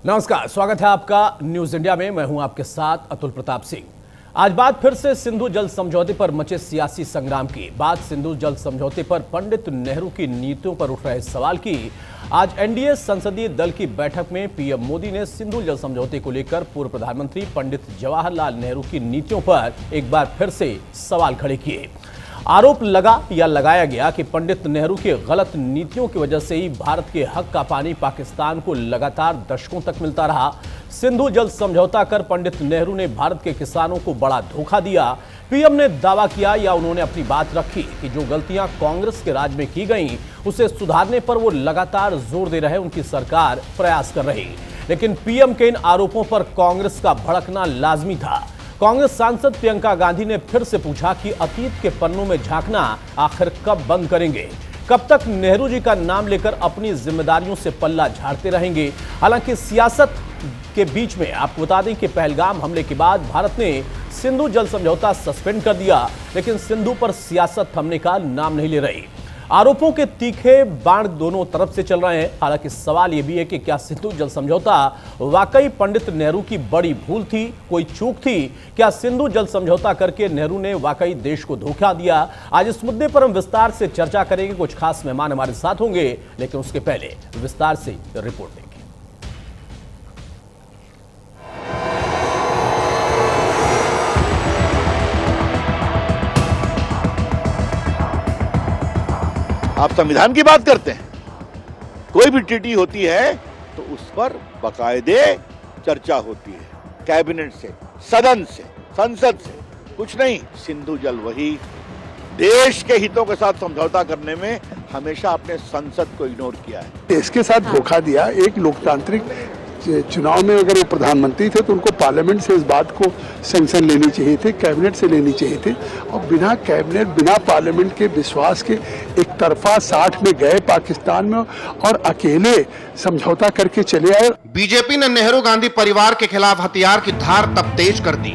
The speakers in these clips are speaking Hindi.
नमस्कार, स्वागत है आपका न्यूज इंडिया में। मैं हूं आपके साथ अतुल प्रताप सिंह। आज बात फिर से सिंधु जल समझौते पर मचे सियासी संग्राम की। बात सिंधु जल समझौते पर पंडित नेहरू की नीतियों पर उठ रहे सवाल की। आज एनडीए संसदीय दल की बैठक में पीएम मोदी ने सिंधु जल समझौते को लेकर पूर्व प्रधानमंत्री पंडित जवाहरलाल नेहरू की नीतियों पर एक बार फिर से सवाल खड़े किए। आरोप लगाया गया कि पंडित नेहरू की गलत नीतियों की वजह से ही भारत के हक का पानी पाकिस्तान को लगातार दशकों तक मिलता रहा। सिंधु जल समझौता कर पंडित नेहरू ने भारत के किसानों को बड़ा धोखा दिया। पीएम ने दावा किया या उन्होंने अपनी बात रखी कि जो गलतियां कांग्रेस के राज में की गईं, उसे सुधारने पर वो लगातार जोर दे रहे, उनकी सरकार प्रयास कर रही। लेकिन पीएम के इन आरोपों पर कांग्रेस का भड़कना लाजमी था। कांग्रेस सांसद प्रियंका गांधी ने फिर से पूछा कि अतीत के पन्नों में झांकना आखिर कब बंद करेंगे? कब तक नेहरू जी का नाम लेकर अपनी जिम्मेदारियों से पल्ला झाड़ते रहेंगे? हालांकि सियासत के बीच में आपको बता दें कि पहलगाम हमले के बाद भारत ने सिंधु जल समझौता सस्पेंड कर दिया, लेकिन सिंधु पर सियासत थमने का नाम नहीं ले रही। आरोपों के तीखे बाण दोनों तरफ से चल रहे हैं। हालांकि सवाल यह भी है कि क्या सिंधु जल समझौता वाकई पंडित नेहरू की बड़ी भूल थी, कोई चूक थी? क्या सिंधु जल समझौता करके नेहरू ने वाकई देश को धोखा दिया? आज इस मुद्दे पर हम विस्तार से चर्चा करेंगे। कुछ खास मेहमान हमारे साथ होंगे, लेकिन उसके पहले विस्तार से रिपोर्ट देंगे। आप संविधान की बात करते हैं, कोई भी ट्रीटी होती है तो उस पर बाकायदे चर्चा होती है, कैबिनेट से, सदन से, संसद से, कुछ नहीं। सिंधु जल वही देश के हितों के साथ समझौता करने में हमेशा अपने संसद को इग्नोर किया है। इसके साथ धोखा दिया। एक लोकतांत्रिक चुनाव में अगर वो प्रधानमंत्री थे तो उनको पार्लियामेंट से इस बात को सैंक्शन लेनी चाहिए थे, कैबिनेट से लेनी चाहिए थे। और बिना कैबिनेट, बिना पार्लियामेंट के विश्वास के एक तरफा 60 में गए पाकिस्तान में और अकेले समझौता करके चले आए। बीजेपी ने नेहरू गांधी परिवार के खिलाफ हथियार की धार तब तेज कर दी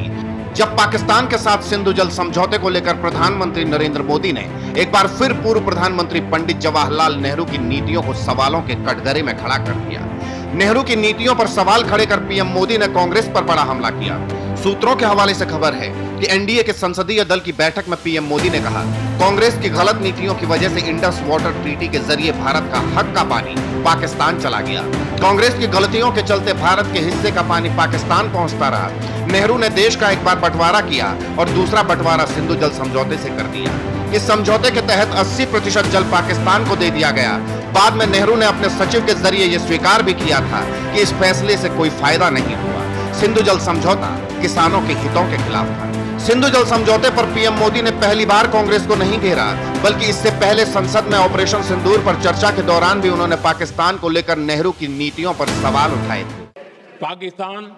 जब पाकिस्तान के साथ सिंधु जल समझौते को लेकर प्रधानमंत्री नरेंद्र मोदी ने एक बार फिर पूर्व प्रधानमंत्री पंडित जवाहरलाल नेहरू की नीतियों को सवालों के कटघरे में खड़ा कर दिया। नेहरू की नीतियों पर सवाल खड़े कर पीएम मोदी ने कांग्रेस पर बड़ा हमला किया। सूत्रों के हवाले से खबर है कि एनडीए के संसदीय दल की बैठक में पीएम मोदी ने कहा, कांग्रेस की गलत नीतियों की वजह से इंडस वाटर ट्रीटी के जरिए भारत का हक का पानी पाकिस्तान चला गया। कांग्रेस की गलतियों के चलते भारत के हिस्से का पानी पाकिस्तान पहुंचता रहा। नेहरू ने देश का एक बार बंटवारा किया और दूसरा बंटवारा सिंधु जल समझौते से कर दिया। इस समझौते के तहत 80% जल पाकिस्तान को दे दिया गया। बाद में नेहरू ने अपने सचिव के जरिए यह स्वीकार भी किया था कि इस फैसले से कोई फायदा नहीं हुआ। सिंधु जल समझौता किसानों के हितों के खिलाफ था। सिंधु जल समझौते पर पीएम मोदी ने पहली बार कांग्रेस को नहीं घेरा, बल्कि इससे पहले संसद में ऑपरेशन सिंदूर पर चर्चा के दौरान भी उन्होंने पाकिस्तान को लेकर नेहरू की नीतियों पर सवाल उठाए थे। पाकिस्तान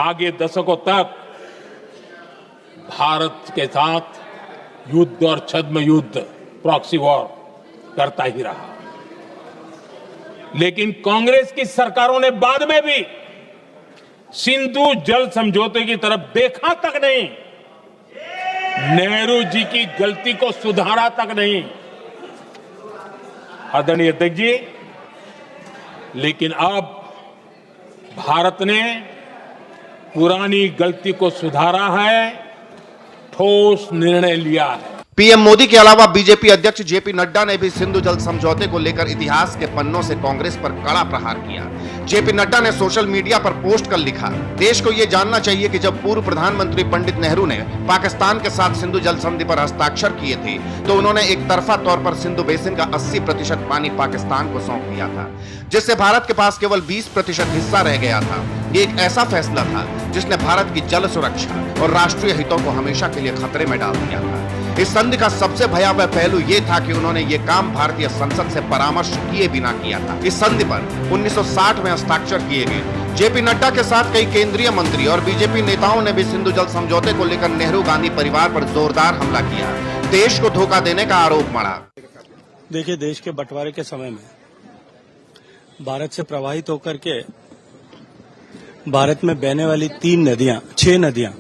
आगे दशकों तक भारत के साथ युद्ध और छद्म युद्ध, प्रॉक्सी वॉर करता ही रहा। लेकिन कांग्रेस की सरकारों ने बाद में भी सिंधु जल समझौते की तरफ देखा तक नहीं, नेहरू जी की गलती को सुधारा तक नहीं। आदरणीय अध्यक्ष जी, लेकिन अब भारत ने पुरानी गलती को सुधारा है, ठोस निर्णय लिया है। पीएम मोदी के अलावा बीजेपी अध्यक्ष जेपी नड्डा ने भी सिंधु जल समझौते को लेकर इतिहास के पन्नों से कांग्रेस पर कड़ा प्रहार किया। जेपी नड्डा ने सोशल मीडिया पर पोस्ट कर लिखा, देश को यह जानना चाहिए कि जब पूर्व प्रधानमंत्री पंडित नेहरू ने पाकिस्तान के साथ सिंधु जल संधि पर हस्ताक्षर किए थे तो उन्होंने एक तरफा तौर पर सिंधु बेसिन का 80% पानी पाकिस्तान को सौंप दिया था, जिससे भारत के पास केवल 20% हिस्सा रह गया था। ये एक ऐसा फैसला था जिसने भारत की जल सुरक्षा और राष्ट्रीय हितों को हमेशा के लिए खतरे में डाल दिया था। इस संधि का सबसे भयावह पहलू यह था कि उन्होंने ये काम भारतीय संसद से परामर्श किए बिना किया था। इस संधि पर 1960 में हस्ताक्षर किए गए। जेपी नड्डा के साथ कई केंद्रीय मंत्री और बीजेपी नेताओं ने भी सिंधु जल समझौते को लेकर नेहरू गांधी परिवार पर जोरदार हमला किया, देश को धोखा देने का आरोप मढ़ा। देखिए, देश के बंटवारे के समय में भारत से प्रवाहित होकर के भारत में बहने वाली 6 नदियां,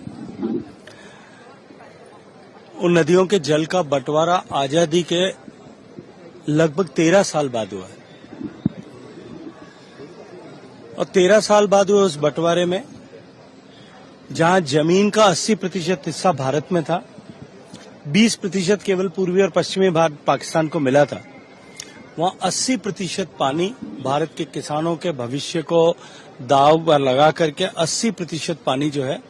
उन नदियों के जल का बंटवारा आजादी के लगभग 13 साल बाद हुआ है। और 13 साल बाद हुए उस बंटवारे में जहां जमीन का 80% हिस्सा भारत में था, 20% केवल पूर्वी और पश्चिमी भारत पाकिस्तान को मिला था, वहां 80% पानी भारत के किसानों के भविष्य को दाव पर लगा करके 80% पानी जो है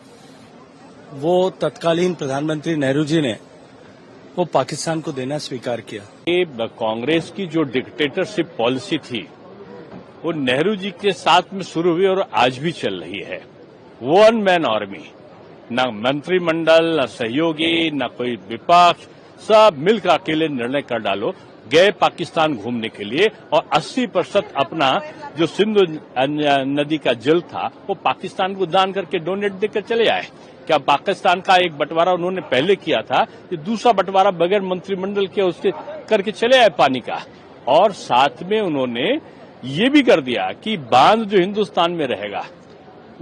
वो तत्कालीन प्रधानमंत्री नेहरू जी ने वो पाकिस्तान को देना स्वीकार किया। ये कांग्रेस की जो डिक्टेटरशिप पॉलिसी थी वो नेहरू जी के साथ में शुरू हुई और आज भी चल रही है। वन मैन आर्मी, न मंत्रिमंडल, न सहयोगी, न कोई विपक्ष, सब मिलकर अकेले निर्णय कर डालो, गए पाकिस्तान घूमने के लिए और 80% अपना जो सिंधु नदी का जल था वो पाकिस्तान को दान करके डोनेट देकर चले आए। क्या पाकिस्तान का एक बंटवारा उन्होंने पहले किया था, कि दूसरा बंटवारा बगैर मंत्रिमंडल के उसके करके चले आए पानी का, और साथ में उन्होंने ये भी कर दिया कि बांध जो हिंदुस्तान में रहेगा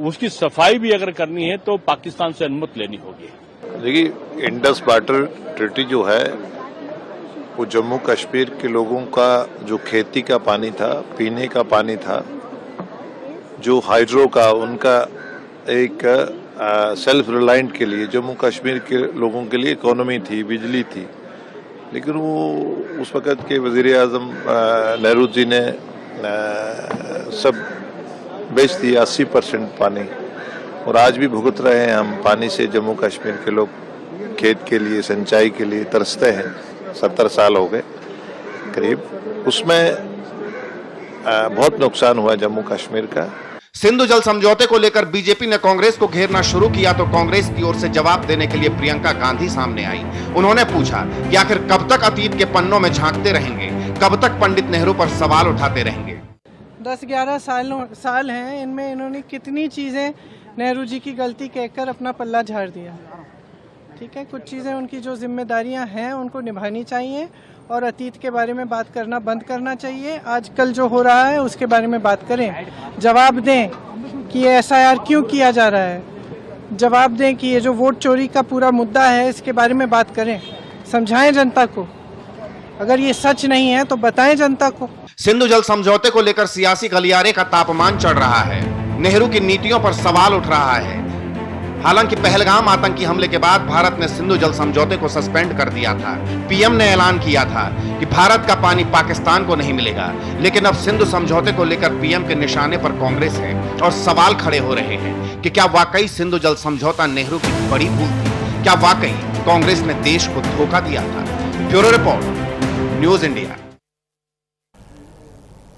उसकी सफाई भी अगर करनी है तो पाकिस्तान से अनुमति लेनी होगी। देखिए, इंडस वाटर ट्रीटी जो है वो जम्मू कश्मीर के लोगों का जो खेती का पानी था, पीने का पानी था, जो हाइड्रो का उनका एक सेल्फ रिलायंट के लिए जम्मू कश्मीर के लोगों के लिए इकोनॉमी थी, बिजली थी। लेकिन वो उस वक़्त के वज़ीर आज़म नेहरू जी ने सब बेच दिया, 80% पानी, और आज भी भुगत रहे हैं हम पानी से। जम्मू कश्मीर के लोग खेत के लिए, सिंचाई के लिए तरसते हैं। 70 साल हो गए करीब, उसमें बहुत नुकसान हुआ जम्मू कश्मीर का। सिंधु जल समझौते को लेकर बीजेपी ने कांग्रेस को घेरना शुरू किया तो कांग्रेस की ओर से जवाब देने के लिए प्रियंका गांधी सामने आई। उन्होंने पूछा कि आखिर कब तक अतीत के पन्नों में झांकते रहेंगे, कब तक पंडित नेहरू पर सवाल उठाते रहेंगे। 10-11 साल हैं, इनमें इन्होंने कितनी चीजें नेहरू जी की गलती कहकर अपना पल्ला झाड़ दिया। ठीक है, कुछ चीजें उनकी जो जिम्मेदारियां हैं उनको निभानी चाहिए और अतीत के बारे में बात करना बंद करना चाहिए। आजकल जो हो रहा है उसके बारे में बात करें, जवाब दें कि ये SIR क्यों किया जा रहा है, जवाब दें कि ये जो वोट चोरी का पूरा मुद्दा है इसके बारे में बात करें, समझाएं जनता को। अगर ये सच नहीं है तो बताएं जनता को। सिंधु जल समझौते को लेकर सियासी गलियारे का तापमान चढ़ रहा है, नेहरू की नीतियों पर सवाल उठ रहा है। हालांकि पहलगाम आतंकी हमले के बाद भारत ने सिंधु जल समझौते को सस्पेंड कर दिया था। पीएम ने ऐलान किया था कि भारत का पानी पाकिस्तान को नहीं मिलेगा, लेकिन अब सिंधु समझौते को लेकर पीएम के निशाने पर कांग्रेस है और सवाल खड़े हो रहे हैं कि क्या वाकई सिंधु जल समझौता नेहरू की बड़ी भूल थी? क्या वाकई कांग्रेस ने देश को धोखा दिया था? Bureau report, news India.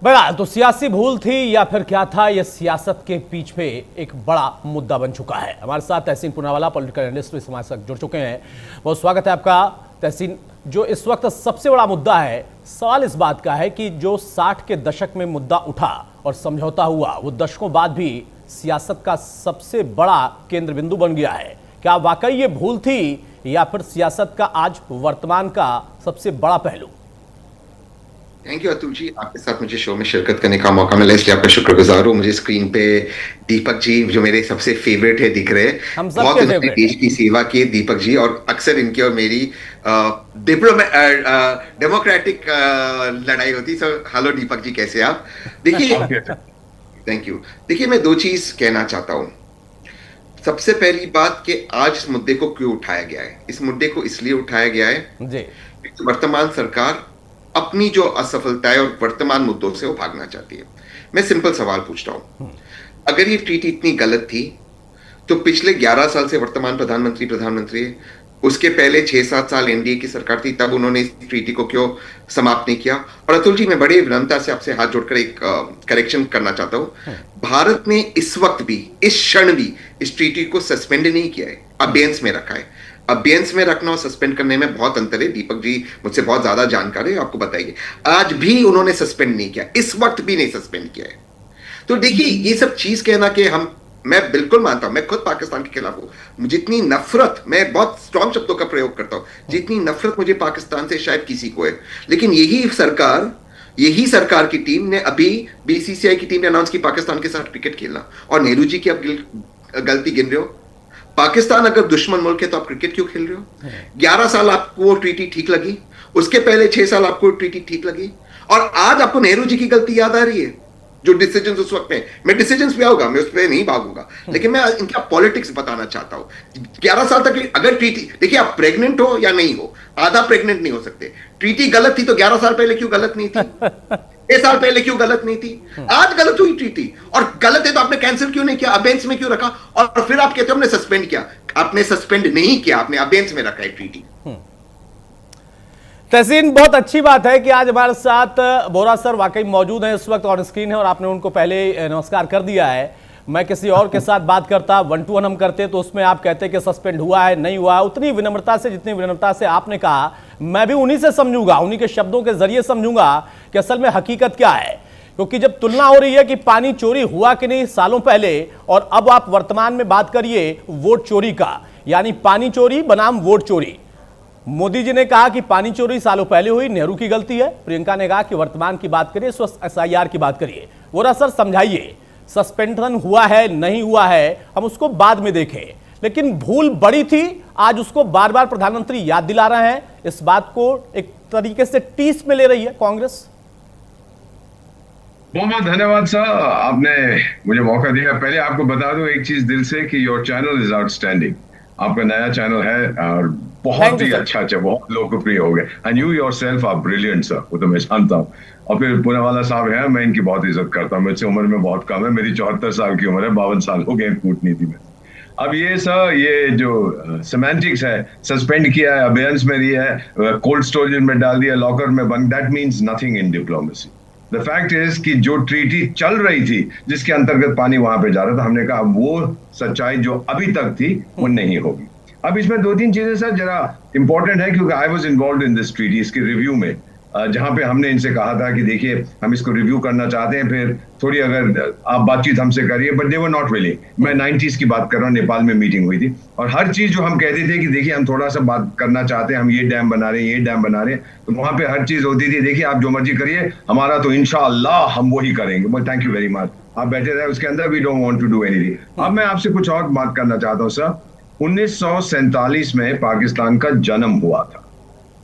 बड़ा तो सियासी भूल थी या फिर क्या था, यह सियासत के बीच में एक बड़ा मुद्दा बन चुका है। हमारे साथ तहसीन पूनावाला पॉलिटिकल एनालिस्ट इस समाज तक जुड़ चुके हैं। बहुत स्वागत है आपका तहसीन। जो इस वक्त सबसे बड़ा मुद्दा है, सवाल इस बात का है कि जो 60 के दशक में मुद्दा उठा और समझौता हुआ, वो दशकों बाद भी सियासत का सबसे बड़ा केंद्र बिंदु बन गया है। क्या वाकई ये भूल थी या फिर सियासत का आज वर्तमान का सबसे बड़ा पहलू? थैंक यू अतुल जी, आपके साथ मुझे शो में शिरकत करने का मौका मिला, इसलिए आपका शुक्रगुजार हूँ। मुझे स्क्रीन पे दीपक जी जो मेरे सबसे फेवरेट है दिख रहे हैं। बहुत उन्होंने देश की सेवा की दीपक जी, और अक्सर इनकी और मेरी डेमोक्रेटिक लड़ाई होती। सो हेलो दीपक जी, कैसे आप? देखिए थैंक यू। देखिए, मैं दो चीज कहना चाहता हूँ। सबसे पहली बात कि आज इस मुद्दे को क्यों उठाया गया है। इस मुद्दे को इसलिए उठाया गया है वर्तमान सरकार अपनी जो असफलता है और वर्तमान मुद्दों से वो भागना चाहती है। मैं सिंपल सवाल पूछता हूं, अगर ये ट्रीटी इतनी गलत थी तो पिछले 11 साल से वर्तमान प्रधानमंत्री है, उसके पहले 6-7 साल एनडीए की सरकार थी, तब उन्होंने इस ट्रीटी को क्यों समाप्त नहीं किया? और अतुल जी, मैं बड़े विनम्रता से आपसे हाथ जोड़कर एक करेक्शन करना चाहता हूं। भारत ने इस वक्त भी, इस क्षण भी इस ट्रीटी को सस्पेंड नहीं किया है, अबेयंस में रखा है। अबेयंस में रखना और सस्पेंड करने में बहुत अंतर है। दीपक जी मुझसे बहुत ज्यादा जानकार है, आपको बताइए। आज भी उन्होंने सस्पेंड नहीं किया, इस वक्त भी नहीं सस्पेंड किया है। तो देखिए, ये सब चीज कहना कि मैं बिल्कुल मानता हूं, मैं खुद पाकिस्तान के खिलाफ हूं। जितनी नफरत, मैं बहुत स्ट्रॉन्ग शब्दों का प्रयोग करता हूं, जितनी नफरत मुझे पाकिस्तान से शायद किसी को है, लेकिन यही सरकार की टीम ने अभी बीसीसीआई की टीम ने अनाउंस की पाकिस्तान के साथ क्रिकेट खेलना, और नेहरू जी की आप गलती गिन रहे हो। पाकिस्तान अगर दुश्मन मुल्क है तो आप क्रिकेट क्यों खेल रहे हो? 11 साल आपको वो ट्रीटी ठीक लगी, उसके पहले 6 साल आपको ट्रीटी ठीक लगी, और आज आपको नेहरू जी की गलती याद आ रही है। जो डिसीजन उस वक्त में, मैं डिसीजन पे आऊंगा, मैं उस पर नहीं भागूंगा, लेकिन मैं इनका पॉलिटिक्स बताना चाहता हूं। 11 साल तक अगर ट्रीटी, देखिए आप प्रेग्नेंट हो या नहीं हो, आधा प्रेग्नेंट नहीं हो सकते। ट्रीटी गलत थी तो 11 साल पहले क्यों गलत नहीं थी? 6 साल पहले क्यों गलत नहीं थी? आज गलत हुई ट्रीटी, और गलत है तो आपने कैंसिल क्यों नहीं किया, अबेंस में क्यों रखा? और फिर आप कहते हो हमने सस्पेंड किया। आपने सस्पेंड नहीं किया, आपने अबेंस में रखा है ट्रीटी। तहसीन, बहुत अच्छी बात है कि आज हमारे साथ बोरा सर वाकई मौजूद हैं, इस वक्त ऑन स्क्रीन है और आपने उनको पहले नमस्कार कर दिया है। मैं किसी और के साथ बात करता, 1 to 1 हम करते, तो उसमें आप कहते कि सस्पेंड हुआ है, नहीं हुआ है। उतनी विनम्रता से, जितनी विनम्रता से आपने कहा, मैं भी उन्हीं से समझूंगा, उन्हीं के शब्दों के जरिए समझूंगा कि असल में हकीकत क्या है। क्योंकि जब तुलना हो रही है कि पानी चोरी हुआ कि नहीं सालों पहले, और अब आप वर्तमान में बात करिए वोट चोरी का, यानी पानी चोरी बनाम वोट चोरी। मोदी जी ने कहा कि पानी चोरी सालों पहले हुई, नेहरू की गलती है। प्रियंका ने कहा कि वर्तमान की बात करिए, SIR की बात करिए। वो सर समझाइए, सस्पेंशन हुआ है नहीं हुआ है हम उसको बाद में देखें, लेकिन भूल बड़ी थी, आज उसको बार बार प्रधानमंत्री याद दिला रहे हैं। इस बात को एक तरीके से टीस में ले रही है कांग्रेस। बहुत बहुत धन्यवाद सर, आपने मुझे मौका दिया। पहले आपको बता दूं एक चीज दिल से कि योर चैनल इज आउटस्टैंडिंग। आपका नया चैनल है और बहुत ही अच्छा, बहुत लोकप्रिय हो गए। And you yourself are brilliant sir, वो तो मैं जानता हूँ। और फिर पूनावाला साहब हैं, मैं इनकी बहुत इज्जत करता हूँ। मुझसे उम्र में बहुत कम है, मेरी 74 साल की उम्र है, 52 साल हो गए कूटनीति में। अब ये सर, ये जो सेमेंटिक्स है, सस्पेंड किया है, अबेयंस में दिया है, कोल्ड स्टोरेज में डाल दिया, लॉकर में बंद, that means nothing in diplomacy. The fact is कि जो ट्रीटी चल रही थी, जिसके अंतर्गत पानी वहां पे जा रहा था, हमने कहा वो सच्चाई जो अभी तक थी वो नहीं होगी। अब इसमें 2-3 चीजें सर जरा इंपॉर्टेंट है, क्योंकि I was involved in this treaty, इसके रिव्यू में, जहां पे हमने इनसे कहा था कि देखिए हम इसको रिव्यू करना चाहते हैं, फिर थोड़ी अगर आप बातचीत हमसे करिए, but they were not willing. मैं 90s की बात कर रहा हूँ, नेपाल में मीटिंग हुई थी, और हर चीज जो हम कहते थे कि देखिए हम थोड़ा सा बात करना चाहते हैं, हम ये डैम बना रहे हैं, ये डैम बना रहे हैं, तो वहां पे हर चीज होती थी, देखिए आप जो मर्जी करिए, हमारा तो इंशाअल्लाह हम वही करेंगे। But thank you very much, आप बैठे रहे उसके अंदर, we don't want to do anything. अब मैं आपसे कुछ और बात करना चाहता हूँ सर। 1947 में पाकिस्तान का जन्म हुआ था,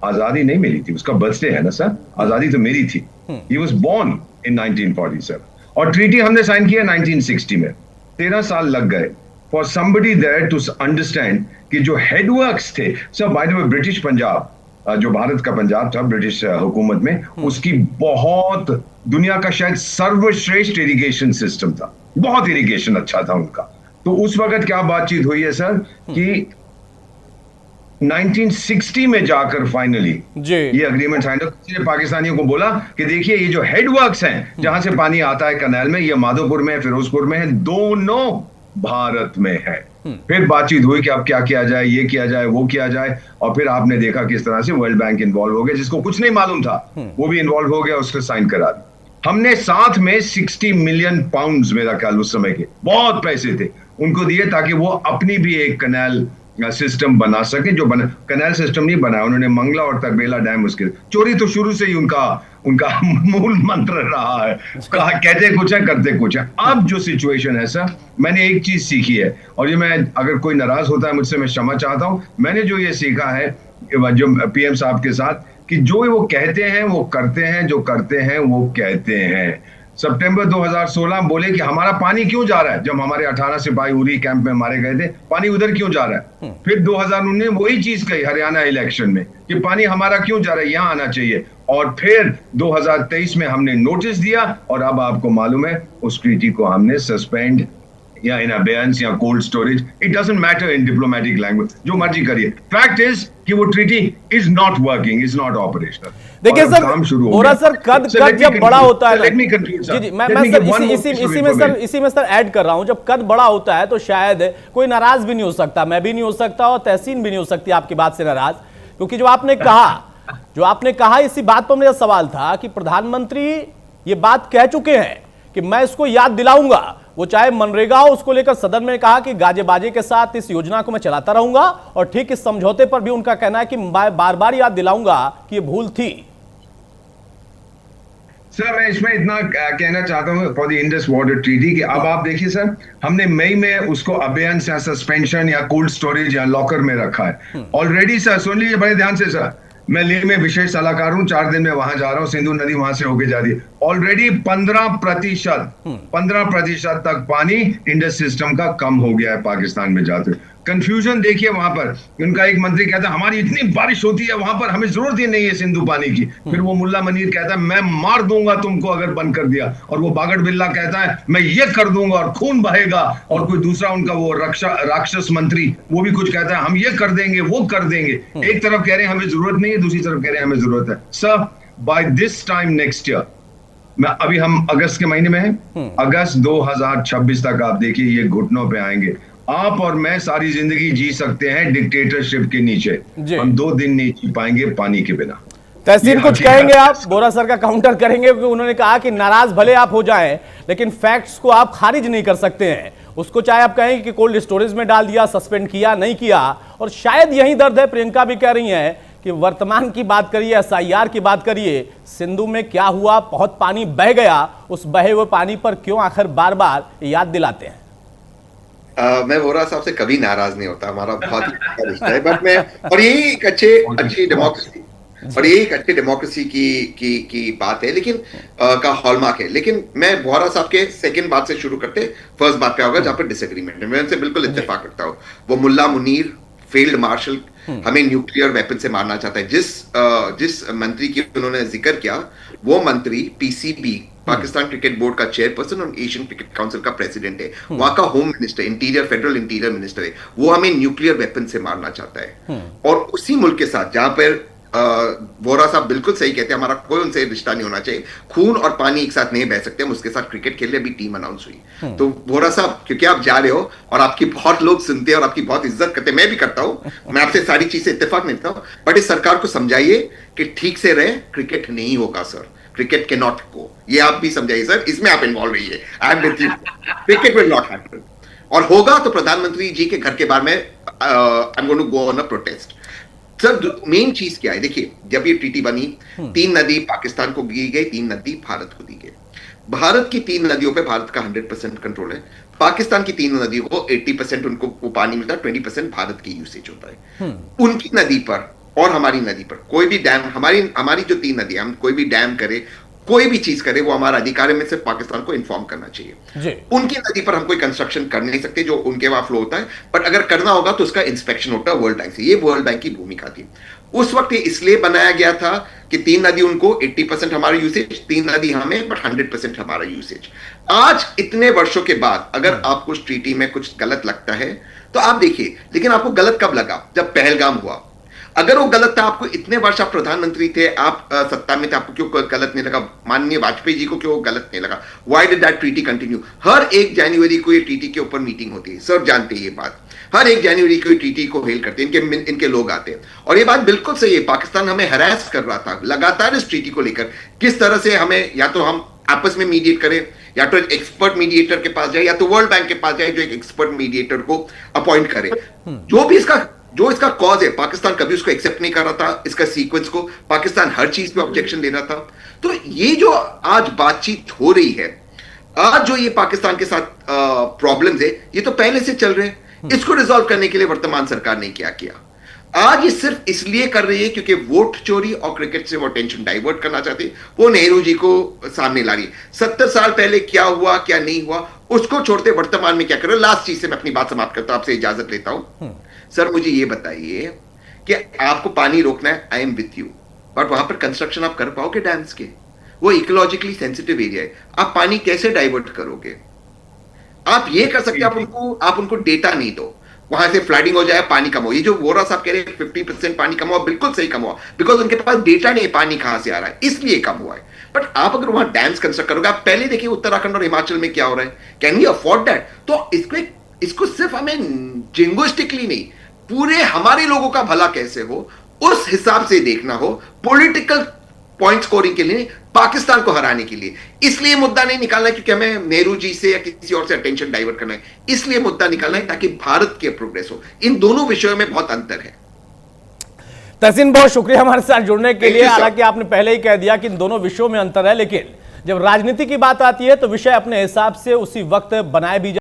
आजादी नहीं मिली थी, उसका बर्थडे है ना सर, आजादी तो मेरी थी। He was born in 1947 और ट्रीटी हमने साइन किया 1960 में। 13 साल लग गए for somebody there to understand कि जो हेडवर्क्स थे sir, by the way British Punjab, जो भारत का पंजाब था ब्रिटिश हुकूमत में, उसकी बहुत दुनिया का शायद सर्वश्रेष्ठ इरिगेशन सिस्टम था, बहुत इरिगेशन अच्छा था उनका। तो उस वक्त क्या बातचीत हुई है सर कि 1960 में जाकर फाइनली ये अग्रीमेंट साइन हुआ। पाकिस्तानियों को बोला कि देखिए ये जो हेडवर्क्स हैं जहां से पानी आता है कनाल में, ये माधोपुर में है, फिरोजपुर में है, दोनों भारत में है। फिर बातचीत हुई कि अब क्या किया जाए, ये किया जाए, वो किया जाए, और फिर आपने देखा किस तरह से वर्ल्ड बैंक इन्वॉल्व हो गया, जिसको कुछ नहीं मालूम था वो भी इन्वॉल्व हो गया, उसने साइन करा दी। हमने साथ में 60 मिलियन पाउंड्स, मेरा ख्याल उस समय के बहुत पैसे थे, उनको दिए ताकि वो अपनी भी एक कनाल सिस्टम बना सके। जो कनाल सिस्टम नहीं बनाया उन्होंने, मंगला और तरबेला डैम, उसके चोरी तो शुरू से ही उनका मूल मंत्र रहा है, कहते कुछ है करते कुछ है। अब जो सिचुएशन है सर, मैंने एक चीज सीखी है, और ये मैं, अगर कोई नाराज होता है मुझसे, मैं क्षमा चाहता हूं। मैंने जो ये सीखा है जो पीएम साहब के साथ, कि जो वो कहते हैं वो करते हैं, जो करते हैं वो कहते हैं। सितंबर 2016 बोले कि हमारा पानी क्यों जा रहा है, जब हमारे 18 सिपाही उरी कैंप में मारे गए थे, पानी उधर क्यों जा रहा है। फिर 2019 वही चीज कही हरियाणा इलेक्शन में कि पानी हमारा क्यों जा रहा है, यहां आना चाहिए। और फिर 2023 में हमने नोटिस दिया, और अब आपको मालूम है उस ट्रीटी को हमने सस्पेंड या इन अबेयंस या cold storage, it doesn't matter in diplomatic language, जो मर्जी करिए। फैक्ट इज कि वो treaty is not working, is not operational. देखिए सर, बोरा सर, कद जब बड़ा होता है, जी, मैं सर इसी में सर ऐड कर रहा हूं, जब कद बड़ा होता है तो शायद कोई नाराज भी नहीं हो सकता, मैं भी नहीं हो सकता, और तहसीन भी नहीं हो सकती आपकी बात से नाराज, क्योंकि जो आपने कहा इसी बात पर मेरा सवाल था कि प्रधानमंत्री ये बात कह चुके हैं कि मैं इसको याद दिलाऊंगा, वो चाहे मनरेगा हो, उसको लेकर सदन में कहा कि गाजे बाजे के साथ इस योजना को मैं चलाता रहूंगा, और ठीक इस समझौते पर भी उनका कहना है कि बार बार याद दिलाऊंगा कि ये भूल थी। सर मैं इसमें इतना कहना चाहता हूं for the Indus water treaty कि अब आप देखिए सर, हमने मई में उसको अबेयंस या सस्पेंशन या कोल्ड स्टोरेज या लॉकर में रखा है ऑलरेडी। सर सुन लीजिए बड़े ध्यान से सर, मैं लेह में विशेष सलाहकार हूं, 4 दिन में वहां जा रहा हूं, सिंधु नदी वहां से होके जा रही है। ऑलरेडी 15% तक पानी इंडस सिस्टम का कम हो गया है पाकिस्तान में जाते। कंफ्यूजन देखिए वहां पर, उनका एक मंत्री कहता है हमारी इतनी बारिश होती है वहां पर, हमें जरूरत ही नहीं है सिंधु पानी की। फिर वो मुल्ला मुनीर कहता है मैं मार दूंगा तुमको अगर बंद कर दिया, और वो बागड़ बिल्ला कहता है मैं ये कर दूंगा और खून बहेगा, और कोई दूसरा उनका वो राक्षस मंत्री वो भी कुछ कहता है हम ये कर देंगे वो कर देंगे। एक तरफ कह रहे हैं हमें जरूरत नहीं है, दूसरी तरफ कह रहे हैं हमें जरूरत है। Sir by this time next year, मैं अभी हम अगस्त के महीने में हैं, अगस्त 2026 तक आप देखिए ये घुटनों पे आएंगे। आप और मैं सारी जिंदगी जी सकते हैं डिक्टेटरशिप के नीचे, हम 2 दिन नहीं जी पाएंगे पानी के बिना। तहसीन कुछ कहेंगे आप? बोरा सर का काउंटर करेंगे क्योंकि उन्होंने कहा कि नाराज भले आप हो जाएं लेकिन फैक्ट्स को आप खारिज नहीं कर सकते हैं। उसको चाहे आप कहें कि कोल्ड स्टोरेज में डाल दिया, सस्पेंड किया, नहीं किया, और शायद यही दर्द है। प्रियंका भी कह रही हैं कि वर्तमान की बात करिए, SIR की बात करिए, सिंधु में क्या हुआ, बहुत पानी बह गया, उस बहे हुए पानी पर क्यों आखिर बार बार याद दिलाते हैं? मैं वोरा साहब से कभी नाराज नहीं होता, हमारा बहुत ही अच्छा रिश्ता है। बट मैं और यही एक अच्छी डेमोक्रेसी और यही एक अच्छी डेमोक्रेसी की बात है, लेकिन का हॉलमार्क है। लेकिन मैं वोरा साहब के सेकंड बात से शुरू करते फर्स्ट बात पे होगा जहां पर डिसएग्रीमेंट है। मैं उनसे बिल्कुल इत्तेफाक रखता हूँ। वो मुल्ला मुनीर फील्ड मार्शल हमें न्यूक्लियर वेपन से मारना चाहता है। जिस मंत्री की उन्होंने जिक्र किया वो मंत्री PCB पाकिस्तान क्रिकेट बोर्ड का चेयरपर्सन और एशियन क्रिकेट काउंसिल का प्रेसिडेंट है, वहां का home minister, federal interior minister है। वो हमें न्यूक्लियर वेपन से मारना चाहता है। और उसी मुल्क के साथ जहां पर वोरा साहब बिल्कुल सही कहते हैं, हमारा कोई उनसे रिश्ता नहीं होना चाहिए, खून और पानी एक साथ नहीं बह सकते, हम उसके साथ क्रिकेट खेल रहे, अभी टीम अनाउंस हुई। तो वोरा साहब क्योंकि आप जा रहे हो और आपकी बहुत लोग सुनते हैं और आपकी बहुत इज्जत करते हैं, मैं भी करता हूं, मैं आपसे सारी चीजें इत्तेफाक नहीं करता हूं, बट इस सरकार को समझाइए कि ठीक से रहे, क्रिकेट नहीं होगा sir, cricket can not go, ये आप भी समझाइए सर, इसमें आप इन्वॉल्व रहिए, I am with you, cricket will not happen. और होगा तो प्रधानमंत्री जी के घर के बाहर में I am going to go on a protest. Sir main चीज क्या है, देखिए जब ये ट्रीटी बनी 3 नदी पाकिस्तान को दी गई, 3 नदी भारत को दी गई। भारत की 3 नदियों पे भारत का 100% कंट्रोल है। पाकिस्तान की 3 नदियों को 80% उनको वो पानी मिलता है, 20% भारत की यूसेज होता है। उनकी नदी पर और हमारी नदी पर कोई भी डैम, हमारी जो 3 नदी, हम कोई भी डैम करे, कोई भी चीज करे, वो हमारा अधिकार है, में से पाकिस्तान को इन्फॉर्म करना चाहिए। उनकी नदी पर हम कोई कंस्ट्रक्शन कर नहीं सकते जो उनके वहां फ्लो होता है, बट अगर करना होगा तो उसका इंस्पेक्शन होता है वर्ल्ड बैंक से। ये वर्ल्ड बैंक की भूमिका थी। उस वक्त ये इसलिए बनाया गया था कि 3 नदी उनको 80% हमारा यूसेज, 3 नदी हमें, बट 100% हमारा यूसेज। आज इतने वर्षों के बाद अगर आपको उस ट्रीटी में कुछ गलत लगता है तो आप देखिए, लेकिन आपको गलत कब लगा? जब पहलगाम हुआ। अगर वो गलत था, आपको इतने वर्ष आप प्रधानमंत्री थे, आप सत्ता में थे, आपको क्यों गलत नहीं लगा? माननीय वाजपेयी जी को क्यों गलत नहीं लगा? Why did that treaty continue? हर 1 जनवरी को ये ट्रीटी के ऊपर मीटिंग होती है, सब जानते हैं ये बात। हर 1 जनवरी को ट्रीटी को हेल करते हैं, इनके लोग आते हैं, और ये बात बिल्कुल सही है। पाकिस्तान हमें हरास कर रहा था लगातार इस ट्रीटी को लेकर, किस तरह से हमें, या तो हम आपस में मीडिएट करें, या तो एक एक्सपर्ट मीडिएटर के पास जाए, या तो वर्ल्ड बैंक के पास जाए जो एक एक्सपर्ट मीडिएटर को अपॉइंट करे। जो इसका कॉज है, पाकिस्तान कभी उसको एक्सेप्ट नहीं कर रहा था, इसका सीक्वेंस को पाकिस्तान हर चीज पे ऑब्जेक्शन दे रहा था। तो ये जो आज बातचीत हो रही है, आज जो ये पाकिस्तान के साथ प्रॉब्लम्स है, ये तो पहले से चल रहे हैं। इसको रिजॉल्व करने के लिए वर्तमान सरकार ने क्या किया? आज ये सिर्फ इसलिए कर रही है क्योंकि वोट चोरी और क्रिकेट से वो टेंशन डाइवर्ट करना चाहती है, वो नेहरू जी को सामने ला रही है। 70 साल पहले क्या हुआ क्या नहीं हुआ उसको छोड़ते वर्तमान में क्या कर रहे हो। लास्ट चीज से मैं अपनी बात समाप्त करता हूं, आपसे इजाजत लेता हूं। सर मुझे ये बताइए कि आपको पानी रोकना है, I am with you, but वहां पर कंस्ट्रक्शन आप कर पाओगे डैम्स के? वो इकोलॉजिकली सेंसिटिव एरिया है, आप पानी कैसे डाइवर्ट करोगे? आप ये कर सकते हैं, आप उनको डेटा नहीं दो, वहां से फ्लडिंग हो जाए, पानी कम हो। ये जो वोरा साहब कह रहे हैं 50% पानी कम हुआ, बिल्कुल सही कम हुआ, बिकॉज उनके पास डेटा नहीं है पानी कहां से आ रहा है, इसलिए कम हुआ है। बट आप अगर वहां डैम्स कंस्ट्रक्ट करोगे, आप पहले देखिए उत्तराखंड और हिमाचल में क्या हो रहा है, कैन वी अफोर्ड दैट? तो इसको सिर्फ हमें जिंगोस्टिकली नहीं, पूरे हमारे लोगों का भला कैसे हो उस हिसाब से देखना हो, पॉलिटिकल पॉइंट स्कोरिंग के लिए, पाकिस्तान को हराने के लिए। इसलिए मुद्दा नहीं निकालना है क्योंकि हमें नेहरू जी से या किसी और से अटेंशन डाइवर्ट करना है, इसलिए मुद्दा निकालना है ताकि भारत के प्रोग्रेस हो। इन दोनों विषयों में बहुत अंतर है। तहसीन बहुत शुक्रिया हमारे साथ जुड़ने के लिए। हालांकि आपने पहले ही कह दिया कि इन दोनों विषयों में अंतर है, लेकिन जब राजनीति की बात आती है तो विषय अपने हिसाब से उसी वक्त बनाए भी